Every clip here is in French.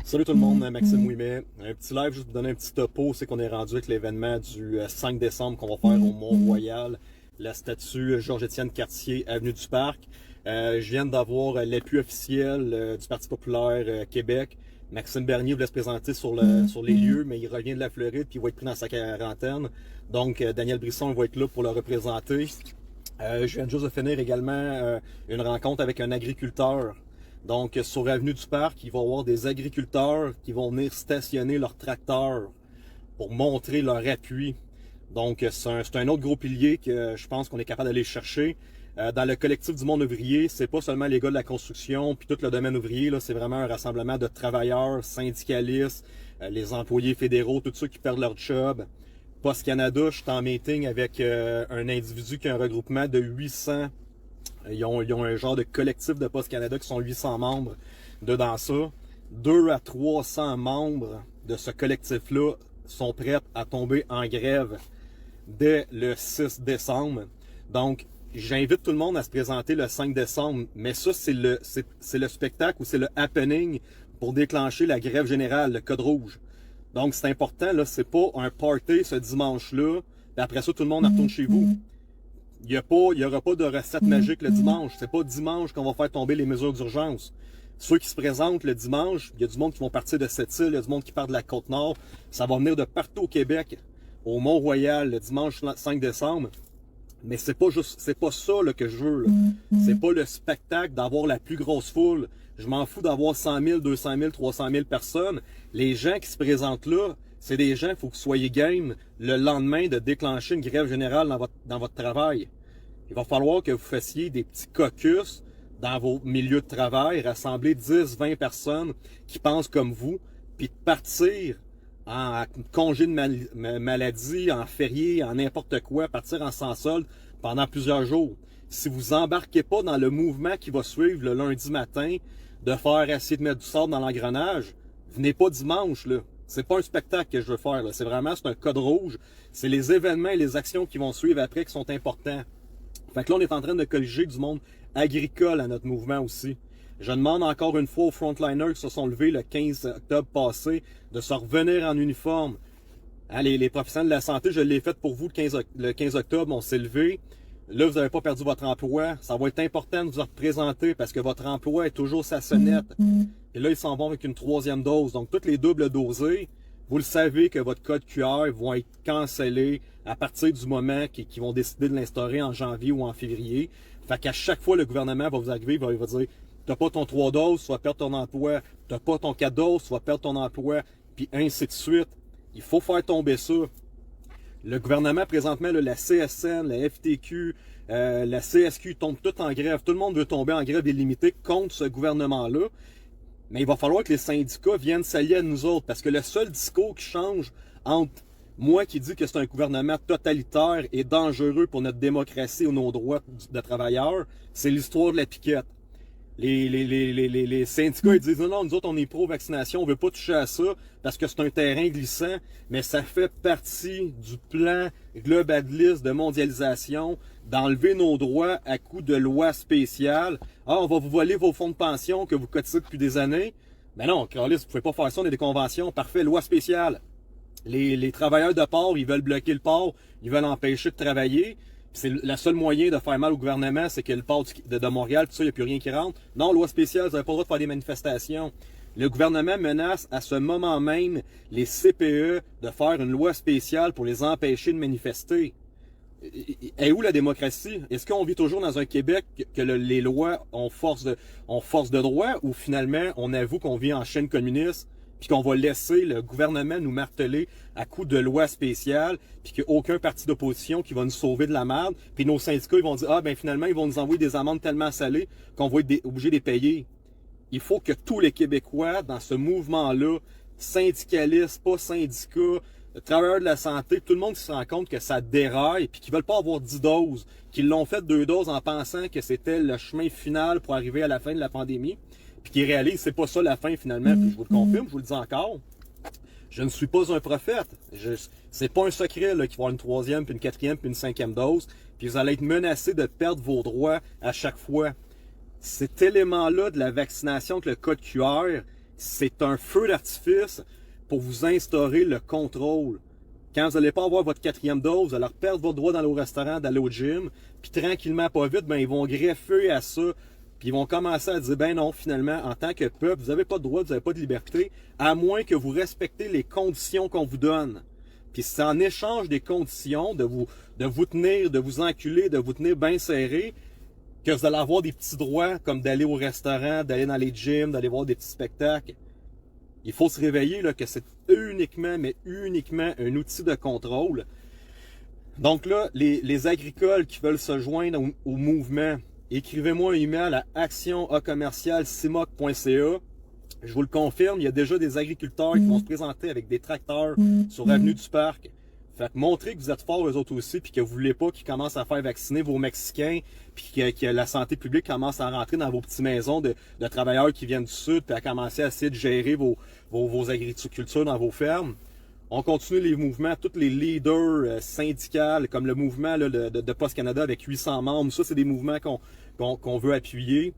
Salut tout le monde, Maxime Ouimet. Un petit live juste pour donner un petit topo, c'est qu'on est rendu avec l'événement du 5 décembre qu'on va faire au Mont-Royal, la statue Georges-Étienne Cartier, avenue du Parc. Je viens d'avoir l'appui officiel du Parti populaire Québec. Maxime Bernier voulait se présenter sur les lieux, mais il revient de la Floride puis il va être pris dans sa quarantaine. Donc Daniel Brisson va être là pour le représenter. Je viens juste de finir également une rencontre avec un agriculteur. Donc, sur l'avenue du Parc, il va y avoir des agriculteurs qui vont venir stationner leurs tracteurs pour montrer leur appui. Donc, c'est un autre gros pilier que je pense qu'on est capable d'aller chercher. Dans le collectif du monde ouvrier, c'est pas seulement les gars de la construction puis tout le domaine ouvrier, là, c'est vraiment un rassemblement de travailleurs, syndicalistes, les employés fédéraux, tous ceux qui perdent leur job. Post Canada, je suis en meeting avec un individu qui a un regroupement de 800. Ils ont un genre de collectif de Post Canada qui sont 800 membres dedans ça. 2 à 300 membres de ce collectif-là sont prêts à tomber en grève dès le 6 décembre. Donc, j'invite tout le monde à se présenter le 5 décembre, mais ça, c'est le spectacle ou c'est le happening pour déclencher la grève générale, le code rouge. Donc, c'est important, là, c'est pas un party ce dimanche-là, puis après ça, tout le monde retourne chez vous. Il y aura pas de recette magique le dimanche. C'est pas dimanche qu'on va faire tomber les mesures d'urgence. Ceux qui se présentent le dimanche, il y a du monde qui vont partir de cette île, il y a du monde qui part de la Côte-Nord. Ça va venir de partout au Québec, au Mont-Royal, le dimanche 5 décembre. Mais c'est pas ça là, que je veux. C'est pas le spectacle d'avoir la plus grosse foule. Je m'en fous d'avoir 100 000, 200 000, 300 000 personnes. Les gens qui se présentent là, c'est des gens, il faut que vous soyez game le lendemain de déclencher une grève générale dans votre travail. Il va falloir que vous fassiez des petits caucus dans vos milieux de travail, rassembler 10, 20 personnes qui pensent comme vous, puis de partir en congé de maladie, en férié, en n'importe quoi, partir en sans solde pendant plusieurs jours. Si vous embarquez pas dans le mouvement qui va suivre le lundi matin, de faire essayer de mettre du sable dans l'engrenage, venez pas dimanche, là. C'est pas un spectacle que je veux faire, là. C'est un code rouge. C'est les événements et les actions qui vont suivre après qui sont importants. Fait que là, on est en train de colliger du monde agricole à notre mouvement aussi. Je demande encore une fois aux frontliners qui se sont levés le 15 octobre passé de se revenir en uniforme. Hein, les professionnels de la santé, je l'ai fait pour vous le 15 octobre, on s'est levé. Là, vous n'avez pas perdu votre emploi. Ça va être important de vous représenter parce que votre emploi est toujours sa sonnette. Et là, ils s'en vont avec une 3e dose. Donc, toutes les doubles dosés, vous le savez que votre code QR vont être cancellés à partir du moment qu'ils vont décider de l'instaurer en janvier ou en février. Fait qu'à chaque fois, le gouvernement va vous arriver, il va dire t'as pas ton 3 doses, tu vas perdre ton emploi. T'as pas ton 4 doses, tu vas perdre ton emploi. Puis ainsi de suite. Il faut faire tomber ça. Le gouvernement, présentement, là, la CSN, la FTQ, la CSQ tombent toutes en grève. Tout le monde veut tomber en grève illimitée contre ce gouvernement-là. Mais il va falloir que les syndicats viennent s'allier à nous autres. Parce que le seul discours qui change entre moi qui dis que c'est un gouvernement totalitaire et dangereux pour notre démocratie ou nos droits de travailleurs, c'est l'histoire de la piquette. Les syndicats ils disent non, nous autres on est pro-vaccination, on veut pas toucher à ça parce que c'est un terrain glissant, mais ça fait partie du plan globaliste de mondialisation d'enlever nos droits à coup de loi spéciale. Ah, on va vous voler vos fonds de pension que vous cotisez depuis des années. Mais non, Carlis, vous pouvez pas faire ça, on a des conventions, parfait, loi spéciale. Les travailleurs de port, ils veulent bloquer le port, ils veulent empêcher de travailler. C'est le seul moyen de faire mal au gouvernement, c'est que le port de Montréal, tout ça, il n'y a plus rien qui rentre. Non, loi spéciale, vous n'avez pas le droit de faire des manifestations. Le gouvernement menace à ce moment même les CPE de faire une loi spéciale pour les empêcher de manifester. Et où la démocratie? Est-ce qu'on vit toujours dans un Québec que les lois ont force de droit ou finalement on avoue qu'on vit en chaîne communiste puis qu'on va laisser le gouvernement nous marteler à coups de lois spéciales, puis qu'il n'y a aucun parti d'opposition qui va nous sauver de la merde, puis nos syndicats ils vont dire ah ben finalement ils vont nous envoyer des amendes tellement salées qu'on va être obligé de les payer. Il faut que tous les Québécois dans ce mouvement-là, syndicalistes, pas syndicats, travailleurs de la santé, tout le monde qui se rend compte que ça déraille, puis qu'ils veulent pas avoir 10 doses, qu'ils l'ont fait 2 doses en pensant que c'était le chemin final pour arriver à la fin de la pandémie, puis qu'ils réalisent c'est pas ça la fin finalement, puis je vous le confirme, je vous le dis encore. Je ne suis pas un prophète. C'est pas un secret là, qu'il va y avoir une 3e, puis une 4e, puis une 5e dose, puis vous allez être menacés de perdre vos droits à chaque fois. Cet élément-là de la vaccination avec le code QR, c'est un feu d'artifice pour vous instaurer le contrôle. Quand vous n'allez pas avoir votre 4e dose, vous allez perdre votre droit d'aller au restaurant, d'aller au gym, puis tranquillement, pas vite, ben ils vont greffer à ça, puis ils vont commencer à dire, ben non, finalement, en tant que peuple, vous n'avez pas de droit, vous n'avez pas de liberté, à moins que vous respectez les conditions qu'on vous donne. Puis c'est en échange des conditions de vous tenir, de vous enculer, de vous tenir bien serré, que vous allez avoir des petits droits, comme d'aller au restaurant, d'aller dans les gyms, d'aller voir des petits spectacles. Il faut se réveiller là, que c'est uniquement, mais uniquement un outil de contrôle. Donc là, les agricoles qui veulent se joindre au mouvement, écrivez-moi un email à action@commercial-cimoc.ca. Je vous le confirme, il y a déjà des agriculteurs qui vont se présenter avec des tracteurs sur l'avenue du Parc. Fait que montrez que vous êtes forts eux autres aussi, puis que vous voulez pas qu'ils commencent à faire vacciner vos Mexicains, puis que la santé publique commence à rentrer dans vos petites maisons de travailleurs qui viennent du Sud, puis à commencer à essayer de gérer vos agricultures dans vos fermes. On continue les mouvements, tous les leaders syndicaux, comme le mouvement là, de Post Canada avec 800 membres. Ça, c'est des mouvements qu'on veut appuyer.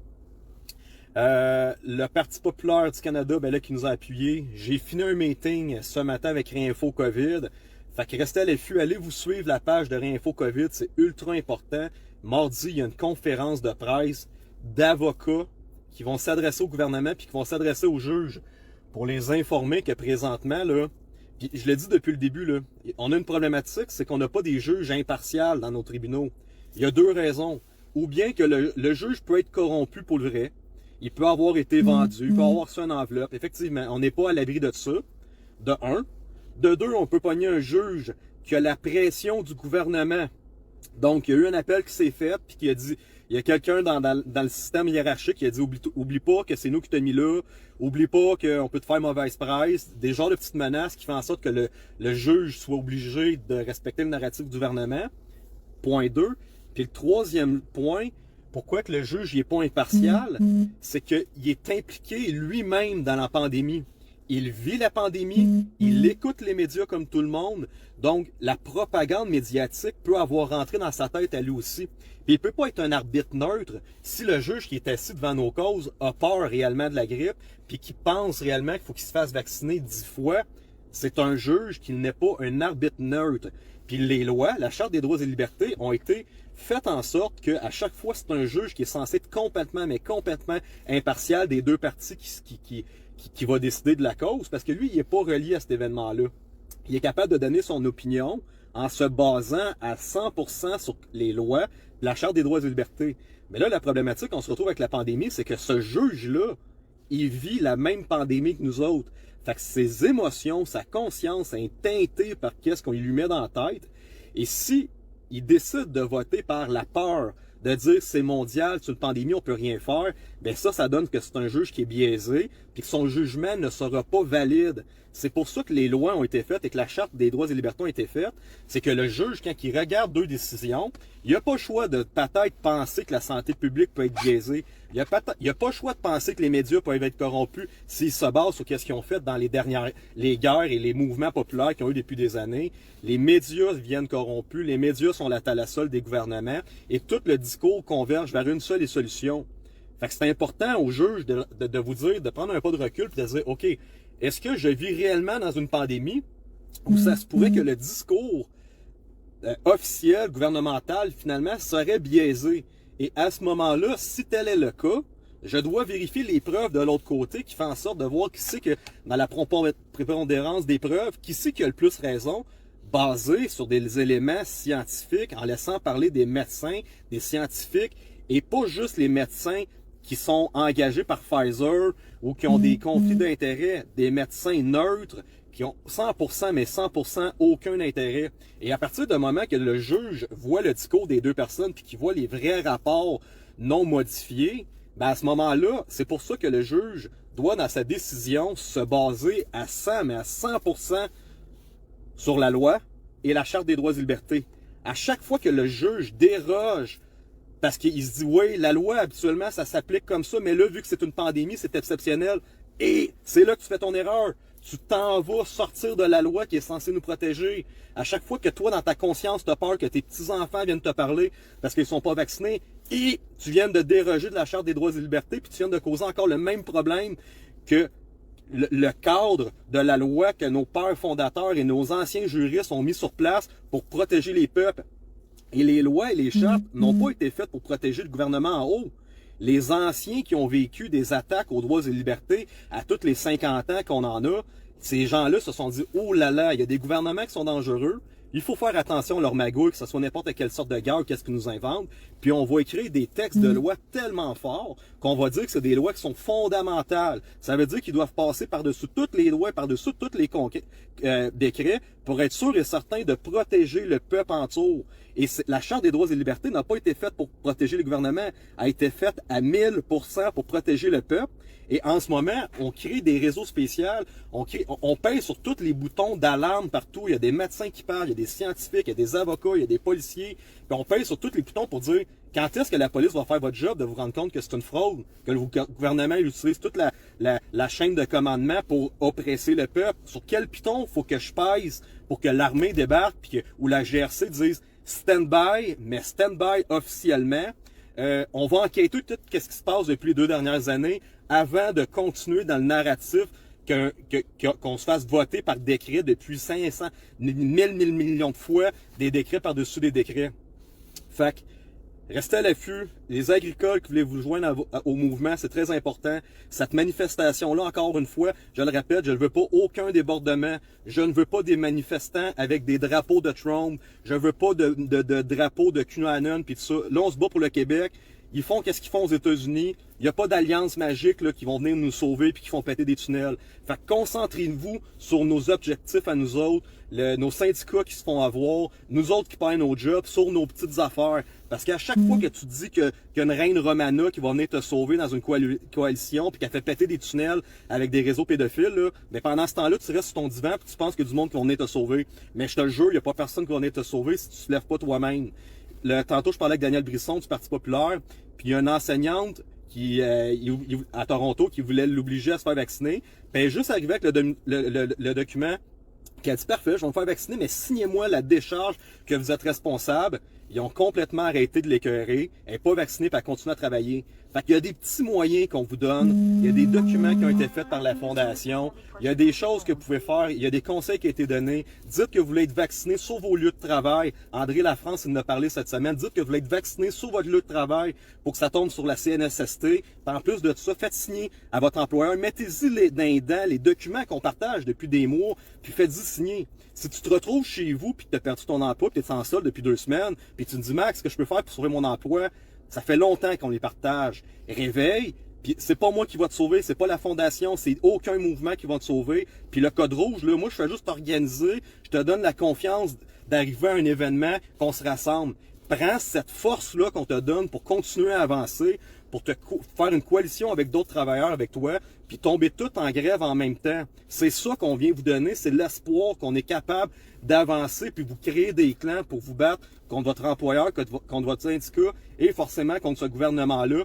Le Parti populaire du Canada, ben là, qui nous a appuyés. J'ai fini un meeting ce matin avec Réinfo COVID. Fait que restez à l'affût, allez vous suivre la page de Réinfo COVID, c'est ultra important. Mardi, il y a une conférence de presse d'avocats qui vont s'adresser au gouvernement puis qui vont s'adresser aux juges pour les informer que présentement, là, puis je l'ai dit depuis le début, là, on a une problématique, c'est qu'on n'a pas des juges impartials dans nos tribunaux. Il y a 2 raisons. Ou bien que le juge peut être corrompu pour le vrai, il peut avoir été vendu, il peut avoir reçu une enveloppe. Effectivement, on n'est pas à l'abri de ça, de 1. De 2, on peut pogner un juge qui a la pression du gouvernement. Donc, il y a eu un appel qui s'est fait, puis qui a dit, il y a quelqu'un dans le système hiérarchique qui a dit, oublie pas que c'est nous qui t'as mis là, oublie pas qu'on peut te faire mauvaise presse, des genres de petites menaces qui font en sorte que le juge soit obligé de respecter le narratif du gouvernement. Point 2. Puis le 3e point, pourquoi que le juge n'est pas impartial, c'est qu'il est impliqué lui-même dans la pandémie. Il vit la pandémie, il écoute les médias comme tout le monde, donc la propagande médiatique peut avoir rentré dans sa tête à lui aussi. Puis il ne peut pas être un arbitre neutre si le juge qui est assis devant nos causes a peur réellement de la grippe, puis qui pense réellement qu'il faut qu'il se fasse vacciner 10 fois. C'est un juge qui n'est pas un arbitre neutre. Puis les lois, la Charte des droits et libertés, ont été faites en sorte qu'à chaque fois, c'est un juge qui est censé être complètement, mais complètement impartial des 2 parties qui va décider de la cause, parce que lui, il n'est pas relié à cet événement-là. Il est capable de donner son opinion en se basant à 100% sur les lois, la Charte des droits et libertés. Mais là, la problématique, on se retrouve avec la pandémie, c'est que ce juge-là, il vit la même pandémie que nous autres. Fait que ses émotions, sa conscience est teintée par qu'est-ce qu'on lui met dans la tête. Et si il décide de voter par la peur, de dire c'est mondial, c'est une pandémie, on peut rien faire, ben ça donne que c'est un juge qui est biaisé, puis que son jugement ne sera pas valide. C'est pour ça que les lois ont été faites et que la Charte des droits et libertés a été faite. C'est que le juge, quand il regarde 2 décisions, il n'a pas le choix de peut-être penser que la santé publique peut être biaisée. Il n'a pas le choix de penser que les médias peuvent être corrompus s'ils se basent sur ce qu'ils ont fait dans les guerres et les mouvements populaires qu'ils ont eu depuis des années. Les médias viennent corrompus, les médias sont la thalassole des gouvernements et tout le discours converge vers une seule solution. Fait que c'est important aux juges de vous dire, de prendre un pas de recul et de dire, OK, est-ce que je vis réellement dans une pandémie où ça se pourrait que le discours officiel, gouvernemental, finalement, serait biaisé? Et à ce moment-là, si tel est le cas, je dois vérifier les preuves de l'autre côté qui fait en sorte de voir qui c'est que, dans la prépondérance des preuves, qui c'est qui a le plus raison, basé sur des éléments scientifiques, en laissant parler des médecins, des scientifiques, et pas juste les médecins qui sont engagés par Pfizer ou qui ont des conflits d'intérêts, des médecins neutres qui ont 100%, mais 100% aucun intérêt. Et à partir du moment que le juge voit le discours des 2 personnes puis qu'il voit les vrais rapports non modifiés, ben à ce moment-là, c'est pour ça que le juge doit, dans sa décision, se baser à 100, mais à 100% sur la loi et la Charte des droits et libertés. À chaque fois que le juge déroge, parce qu'il se dit, oui, la loi, habituellement, ça s'applique comme ça, mais là, vu que c'est une pandémie, c'est exceptionnel. Et c'est là que tu fais ton erreur. Tu t'en vas sortir de la loi qui est censée nous protéger. À chaque fois que toi, dans ta conscience, tu as peur que tes petits-enfants viennent te parler parce qu'ils ne sont pas vaccinés, et tu viens de déroger de la Charte des droits et libertés, puis tu viens de causer encore le même problème que le cadre de la loi que nos pères fondateurs et nos anciens juristes ont mis sur place pour protéger les peuples. Et les lois et les chartes n'ont pas été faites pour protéger le gouvernement en haut. Les anciens qui ont vécu des attaques aux droits et libertés à tous les 50 ans qu'on en a, ces gens-là se sont dit « Oh là là, il y a des gouvernements qui sont dangereux, il faut faire attention à leur magouille, que ce soit n'importe quelle sorte de guerre, qu'est-ce qu'ils nous inventent. » Puis on va écrire des textes de loi tellement forts qu'on va dire que c'est des lois qui sont fondamentales. Ça veut dire qu'ils doivent passer par-dessus toutes les lois, par-dessus tous les décrets pour être sûr et certain de protéger le peuple en dessous. Et la Charte des droits et libertés n'a pas été faite pour protéger le gouvernement, a été faite à 1000% pour protéger le peuple. Et en ce moment, on crée des réseaux spéciaux, on pèse sur tous les boutons d'alarme partout. Il y a des médecins qui parlent, il y a des scientifiques, il y a des avocats, il y a des policiers. Puis on pèse sur tous les boutons pour dire quand est-ce que la police va faire votre job de vous rendre compte que c'est une fraude, que le gouvernement utilise toute la chaîne de commandement pour oppresser le peuple. Sur quel piton faut que je pèse pour que l'armée débarque puis ou la GRC dise stand-by, mais stand-by officiellement. On va enquêter tout ce qui se passe depuis les 2 dernières années avant de continuer dans le narratif qu'on se fasse voter par décret depuis 500, 1000 millions de fois, des décrets par-dessus des décrets. Fait que, restez à l'affût. Les agricoles qui voulaient vous joindre au mouvement, c'est très important. Cette manifestation-là, encore une fois, je le répète, je ne veux pas aucun débordement. Je ne veux pas des manifestants avec des drapeaux de Trump. Je ne veux pas de drapeaux de QAnon puis tout ça. Là, on se bat pour le Québec. Ils font qu'est-ce qu'ils font aux États-Unis. Il n'y a pas d'alliance magique là, qui vont venir nous sauver puis qui font péter des tunnels. Fait que concentrez-vous sur nos objectifs à nous autres, nos syndicats qui se font avoir, nous autres qui perdent nos jobs, sur nos petites affaires. Parce qu'à chaque fois que tu dis qu'il y a une reine Romana qui va venir te sauver dans une coalition puis qu'elle fait péter des tunnels avec des réseaux pédophiles, là, mais pendant ce temps-là, tu restes sur ton divan puis tu penses qu'il y a du monde qui va venir te sauver. Mais je te le jure, il n'y a pas personne qui va venir te sauver si tu ne te lèves pas toi-même. Tantôt, je parlais avec Daniel Brisson du Parti populaire, puis il y a une enseignante à Toronto qui voulait l'obliger à se faire vacciner. Puis elle est juste arrivée avec le document qui a dit « Parfait, je vais me faire vacciner, mais signez-moi la décharge que vous êtes responsable. » Ils ont complètement arrêté de l'écœurer. Elle n'est pas vaccinée, puis elle continue à travailler. Fait qu'il y a des petits moyens qu'on vous donne. Il y a des documents qui ont été faits par la Fondation. Il y a des choses que vous pouvez faire. Il y a des conseils qui ont été donnés. Dites que vous voulez être vacciné sur vos lieux de travail. André Lafrance, il en a parlé cette semaine. Dites que vous voulez être vacciné sur votre lieu de travail pour que ça tombe sur la CNSST. Puis en plus de tout ça, faites signer à votre employeur. Mettez-y dans les dents les documents qu'on partage depuis des mois, puis faites-y signer. Si tu te retrouves chez vous puis que tu as perdu ton emploi, puis tu es en solde depuis 2 semaines, puis tu te dis « Max, ce que je peux faire pour sauver mon emploi? » Ça fait longtemps qu'on les partage. Réveille, puis c'est pas moi qui va te sauver, c'est pas la Fondation, c'est aucun mouvement qui va te sauver. Puis le code rouge, là, moi je fais juste t'organiser, je te donne la confiance d'arriver à un événement, qu'on se rassemble. Prends cette force-là qu'on te donne pour continuer à avancer, pour te faire une coalition avec d'autres travailleurs avec toi, puis tomber tout en grève en même temps. C'est ça qu'on vient vous donner, c'est l'espoir qu'on est capable d'avancer, puis vous créer des clans pour vous battre contre votre employeur, contre votre syndicat, et forcément contre ce gouvernement-là,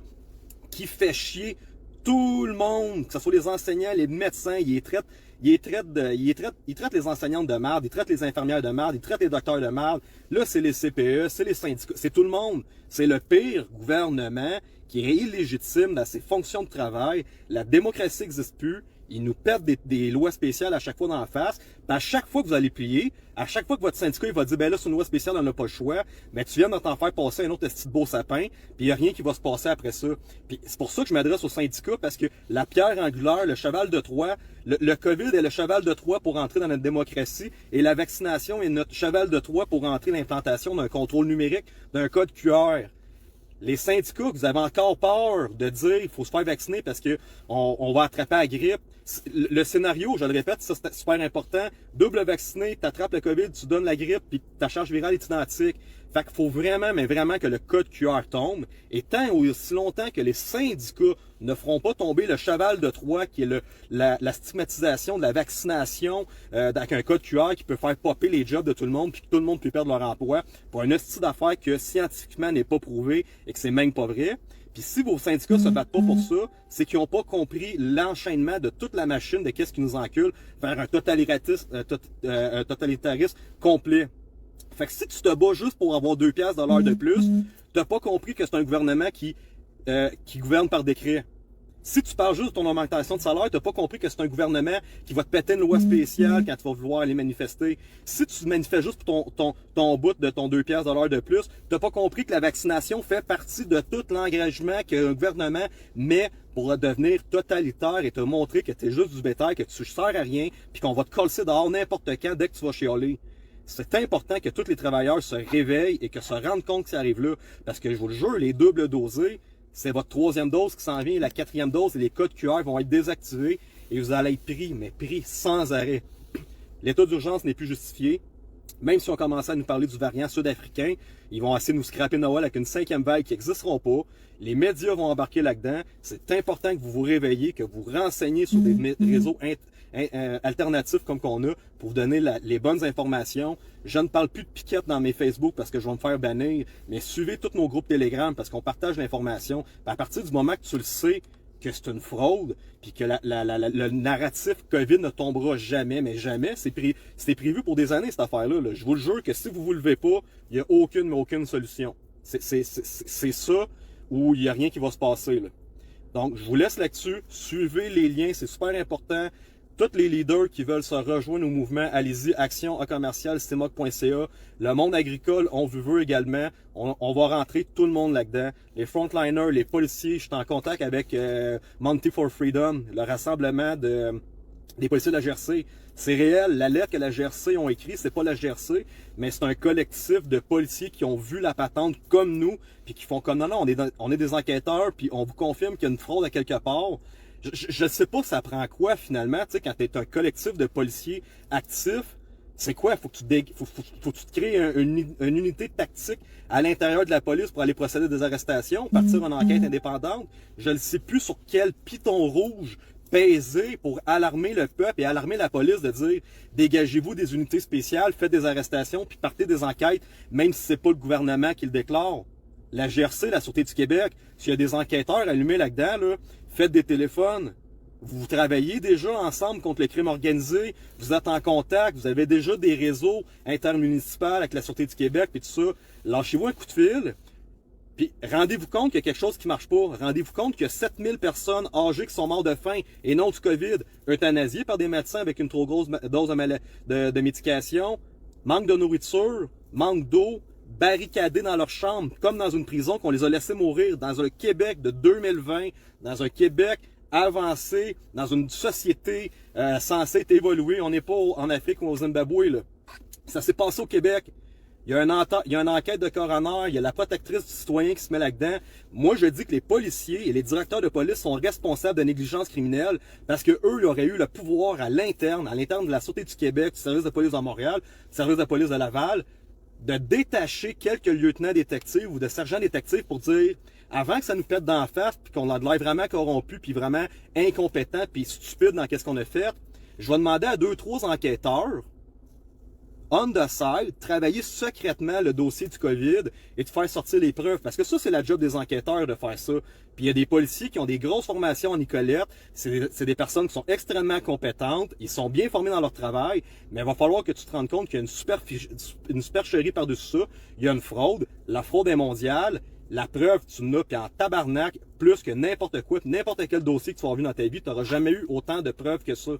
qui fait chier tout le monde, que ce soit les enseignants, les médecins, il traite les enseignantes de merde, il traite les infirmières de merde, il traite les docteurs de merde. Là, c'est les CPE, c'est les syndicats, c'est tout le monde. C'est le pire gouvernement qui est illégitime dans ses fonctions de travail. La démocratie n'existe plus. Ils nous pètent des lois spéciales à chaque fois dans la face. Puis à chaque fois que vous allez plier, à chaque fois que votre syndicat il va dire « Ben là, c'est une loi spéciale, on n'a pas le choix. » Mais tu viens de t'en faire passer un autre petit beau sapin, puis il n'y a rien qui va se passer après ça. Puis c'est pour ça que je m'adresse aux syndicats, parce que la pierre angulaire, le cheval de Troie, le COVID est le cheval de Troie pour entrer dans notre démocratie, et la vaccination est notre cheval de Troie pour entrer l'implantation d'un contrôle numérique, d'un code QR. Les syndicats, vous avez encore peur de dire il faut se faire vacciner parce que on va attraper la grippe. Le scénario, je le répète, ça c'est super important. Double vacciné, tu attrapes le COVID, tu donnes la grippe, puis ta charge virale est identique. Fait qu'il faut vraiment, mais vraiment que le code QR tombe. Et tant ou aussi longtemps que les syndicats ne feront pas tomber le cheval de Troie, qui est la stigmatisation de la vaccination avec un code QR qui peut faire popper les jobs de tout le monde, puis que tout le monde peut perdre leur emploi, pour un hostie d'affaires que scientifiquement n'est pas prouvé et que c'est même pas vrai. Puis si vos syndicats se battent pas pour ça, c'est qu'ils n'ont pas compris l'enchaînement de toute la machine de qu'est-ce qui nous encule vers un totalitarisme complet. Fait que si tu te bats juste pour avoir 2 piastres de l'heure de plus, t'as pas compris que c'est un gouvernement qui gouverne par décret. Si tu parles juste de ton augmentation de salaire, tu n'as pas compris que c'est un gouvernement qui va te péter une loi spéciale quand tu vas vouloir aller manifester. Si tu manifestes juste pour ton bout de ton 2 piastres de l'heure de plus, tu n'as pas compris que la vaccination fait partie de tout l'engagement qu'un gouvernement met pour devenir totalitaire et te montrer que tu es juste du bétail, que tu ne sers à rien, puis qu'on va te coller dehors n'importe quand dès que tu vas chialer. C'est important que tous les travailleurs se réveillent et que se rendent compte que ça arrive là. Parce que je vous le jure, les doubles dosés, c'est votre 3e dose qui s'en vient, la 4e dose et les codes QR vont être désactivés et vous allez être pris, mais pris sans arrêt. L'état d'urgence n'est plus justifié. Même si on commençait à nous parler du variant sud-africain, ils vont essayer de nous scraper Noël avec une 5e vague qui n'existeront pas. Les médias vont embarquer là-dedans. C'est important que vous vous réveillez, que vous renseignez sur des réseaux alternatifs comme qu'on a pour vous donner les bonnes informations. Je ne parle plus de piquettes dans mes Facebook parce que je vais me faire bannir, mais suivez tous nos groupes Telegram parce qu'on partage l'information. À partir du moment que tu le sais, que c'est une fraude, puis que le narratif COVID ne tombera jamais, mais jamais, c'est prévu pour des années cette affaire-là. Là. Je vous le jure que si vous ne vous levez pas, il n'y a aucune solution. C'est ça où il n'y a rien qui va se passer. Là. Donc, je vous laisse là-dessus. Suivez les liens, c'est super important. Tous les leaders qui veulent se rejoindre au mouvement, allez-y, action@CIMOC.ca. Le monde agricole, on vous veut également. On va rentrer tout le monde là-dedans. Les frontliners, les policiers, je suis en contact avec Monty for Freedom, le rassemblement des policiers de la GRC. C'est réel, la lettre que la GRC ont écrite, c'est pas la GRC, mais c'est un collectif de policiers qui ont vu la patente comme nous, puis qui font comme non, on est des enquêteurs, puis on vous confirme qu'il y a une fraude à quelque part. Je ne sais pas ça prend quoi finalement, tu sais, quand tu es un collectif de policiers actifs, c'est quoi? Faut que tu te crées une unité tactique à l'intérieur de la police pour aller procéder à des arrestations, partir en enquête indépendante. Je ne sais plus sur quel piton rouge peser pour alarmer le peuple et alarmer la police de dire dégagez-vous des unités spéciales, faites des arrestations, puis partez des enquêtes, même si c'est pas le gouvernement qui le déclare. La GRC, la Sûreté du Québec, s'il y a des enquêteurs allumés là-dedans, là, faites des téléphones. Vous travaillez déjà ensemble contre le crime organisé, vous êtes en contact, vous avez déjà des réseaux intermunicipaux avec la Sûreté du Québec et tout ça. Lâchez-vous un coup de fil, puis rendez-vous compte qu'il y a quelque chose qui ne marche pas. Rendez-vous compte qu'il y a 7000 personnes âgées qui sont mortes de faim et non du COVID, euthanasiées par des médecins avec une trop grosse dose de médication, manque de nourriture, manque d'eau, barricadés dans leur chambre, comme dans une prison qu'on les a laissés mourir, dans un Québec de 2020, dans un Québec avancé, dans une société censée être évoluée. On n'est pas en Afrique ou au Zimbabwe. Là. Ça s'est passé au Québec. Il y a une enquête de coroner, il y a la protectrice du citoyen qui se met là-dedans. Moi, je dis que les policiers et les directeurs de police sont responsables de négligence criminelle parce que eux, ils auraient eu le pouvoir à l'interne de la Sûreté du Québec, du service de police de Montréal, du service de police de Laval, de détacher quelques lieutenants détectives ou de sergents détectives pour dire, avant que ça nous pète d'en face, puis qu'on a de l'air vraiment corrompu, puis vraiment incompétent, puis stupide dans qu'est-ce qu'on a fait, je vais demander à 2-3 enquêteurs, on the side, travailler secrètement le dossier du COVID et de faire sortir les preuves. Parce que ça, c'est la job des enquêteurs de faire ça. Puis il y a des policiers qui ont des grosses formations en Nicolette. C'est des personnes qui sont extrêmement compétentes. Ils sont bien formés dans leur travail. Mais il va falloir que tu te rendes compte qu'il y a une supercherie par-dessus ça. Il y a une fraude. La fraude est mondiale. La preuve, tu n'as, puis en tabarnak, plus que n'importe quoi, n'importe quel dossier que tu vas avoir vu dans ta vie, tu n'auras jamais eu autant de preuves que ça.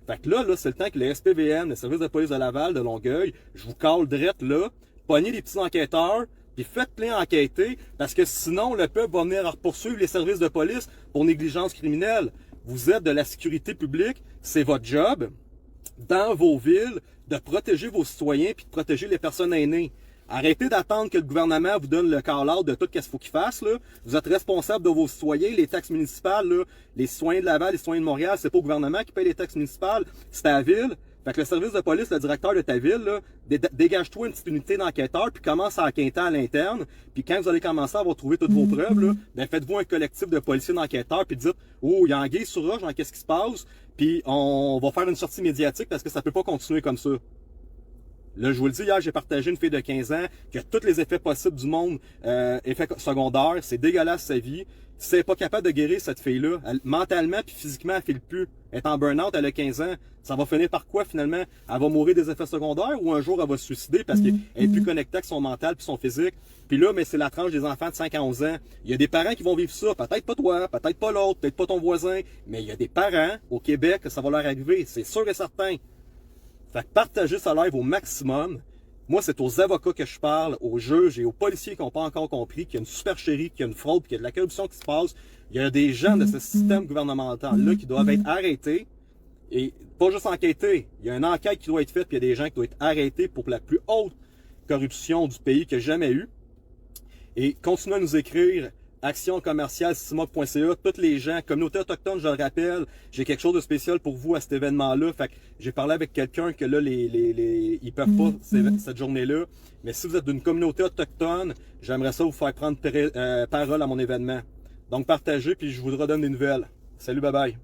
Fait que là, c'est le temps que le SPVM, le service de police de Laval, de Longueuil, je vous cale drette là, pognez les petits enquêteurs, puis faites-les enquêter, parce que sinon, le peuple va venir poursuivre les services de police pour négligence criminelle. Vous êtes de la sécurité publique, c'est votre job, dans vos villes, de protéger vos citoyens puis de protéger les personnes aînées. Arrêtez d'attendre que le gouvernement vous donne le call-out de tout ce qu'il faut qu'il fasse. Là. Vous êtes responsable de vos citoyens, les taxes municipales, là, les citoyens de Laval, les citoyens de Montréal, c'est pas au gouvernement qui paye les taxes municipales, c'est ta ville. Fait que le service de police, le directeur de ta ville, là, dégage-toi une petite unité d'enquêteurs, puis commence à enquêter à l'interne. Puis quand vous allez commencer à avoir trouvé toutes vos preuves, là, ben faites-vous un collectif de policiers d'enquêteurs, puis dites « Oh, il y a anguille sur roche, qu'est-ce qui se passe? » Puis on va faire une sortie médiatique parce que ça peut pas continuer comme ça. Là, je vous le dis, hier, j'ai partagé une fille de 15 ans qui a tous les effets possibles du monde, effets secondaires. C'est dégueulasse sa vie. Si elle n'est pas capable de guérir cette fille-là, mentalement puis physiquement, elle ne file plus. Elle est en burn-out, elle a 15 ans. Ça va finir par quoi finalement? Elle va mourir des effets secondaires ou un jour elle va se suicider parce qu'elle est plus connectée avec son mental puis son physique. Puis là, mais c'est la tranche des enfants de 5 à 11 ans. Il y a des parents qui vont vivre ça. Peut-être pas toi, peut-être pas l'autre, peut-être pas ton voisin. Mais il y a des parents au Québec que ça va leur arriver. C'est sûr et certain. Fait que partagez ce live au maximum. Moi, c'est aux avocats que je parle, aux juges et aux policiers qui n'ont pas encore compris qu'il y a une supercherie, qu'il y a une fraude, qu'il y a de la corruption qui se passe. Il y a des gens de ce système gouvernemental-là qui doivent être arrêtés. Et pas juste enquêtés. Il y a une enquête qui doit être faite, puis il y a des gens qui doivent être arrêtés pour la plus haute corruption du pays qu'il y a jamais eu. Et continuez à nous écrire. Action commerciale simoc.ca, tous les gens, communauté autochtone, je le rappelle, j'ai quelque chose de spécial pour vous à cet événement-là. Fait que j'ai parlé avec quelqu'un que là, ils peuvent pas cette journée-là. Mais si vous êtes d'une communauté autochtone, j'aimerais ça vous faire prendre parole à mon événement. Donc partagez, puis je vous redonne des nouvelles. Salut, bye bye.